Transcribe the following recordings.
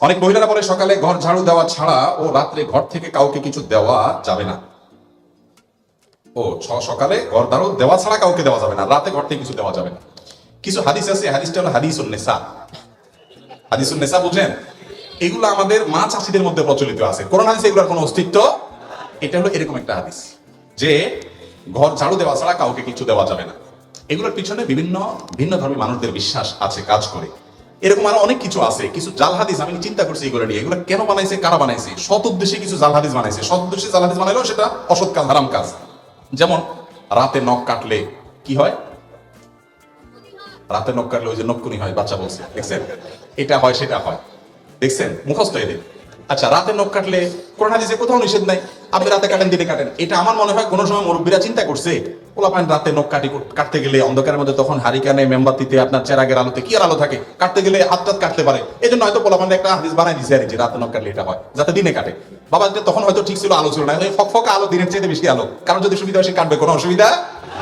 অনেক মহিলারা বলে সকালে ঘর ঝাড়ু দেওয়া ছাড়া ও রাত্রে ঘর থেকে কাউকে কিছু দেওয়া যাবে না। ও সকালে ঘর ঝাড়ু দেওয়া ছাড়া কাউকে দেওয়া যাবে না, রাতে ঘর থেকে কিছু দেওয়া যাবে না। কিছু হাদিস আছে, হাদিসটা হলো হাদিসুন নেসা। হাদিসুন নেসা বুঝেন? এগুলো আমাদের মা চাষিদের মধ্যে প্রচলিত আছে, কোরআন হাদিসে এগুলোর কোনো অস্তিত্ব। এটা হলো এরকম একটা হাদিস যে ঘর ঝাড়ু দেওয়া ছাড়া কাউকে কিছু দেওয়া যাবে না। এগুলোর পিছনে বিভিন্ন ভিন্ন ধর্মী মানুষদের বিশ্বাস আছে, কাজ করে। এরকম আরো অনেক কিছু আছে, কিছু জাল হাদিস আমি চিন্তা করছি এগুলো নিয়ে। এগুলো কেন বানাইছে, কারা বানাইছে? সৎ উদ্দেশ্যে কিছু জাল হাদিস বানাইছে। সৎ উদ্দেশ্যে জাল হাদিস বানাইলেও সেটা অসৎ কাজ, হারাম কাজ। যেমন রাতে নখ কাটলে কি হয়? রাতে নখ কাটলে ওই যে নখকুনি হয়, বাচ্চা বলছে, দেখছেন? এটা হয়, সেটা হয়, দেখছেন? মুখস্থ এদের। আচ্ছা, রাতে নখ কাটলে কোরআন হাদিসে কোথাও নিষেধ নাই, আপনি রাতে কাটেন, দিনে কাটেন। এটা আমার মনে হয় কোনো সময় মুরব্বীরা চিন্তা করছে, পোলাপান রাতে নখ কাটতে গেলে অন্ধকারের মধ্যে, তখন হারিকানে মেমবাতিতে আপনার চেরাগের আলোতে কি আর আলো থাকে, কাটতে গেলে হাত টাত কাটতে পারে। এই জন্য হয়তো পোলাপান একটা হাদিস বানাই দিছে আর যে রাতে নখ কাটলে এটা হয়, যাতে দিনে কাটে। বাবা তখন হয়তো ঠিক ছিল, আলো ছিল না, ফকফকা আলো, দিনের চেয়ে বেশি আলো। কারণ যদি সুবিধা হয় সে কাটবে, কোনো অসুবিধা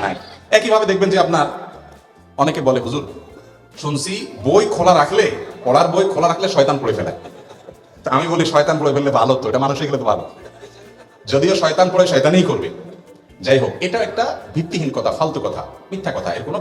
নাই। একইভাবে দেখবেন যে আপনার অনেকে বলে, হুজুর শুনছি বই খোলা রাখলে, পড়ার বই খোলা রাখলে শয়তান পড়ে ফেলে। তা আমি বলি, শয়তান পড়ে ফেললে ভালো তো, এটা মানুষ হয়ে গেলে তো ভালো। যদিও শয়তান পড়ে শয়তানই করবে। যাই হোক, এটা একটা ভিত্তিহীন কথা, ফালতু কথা, মিথ্যা কথা, এর কোনো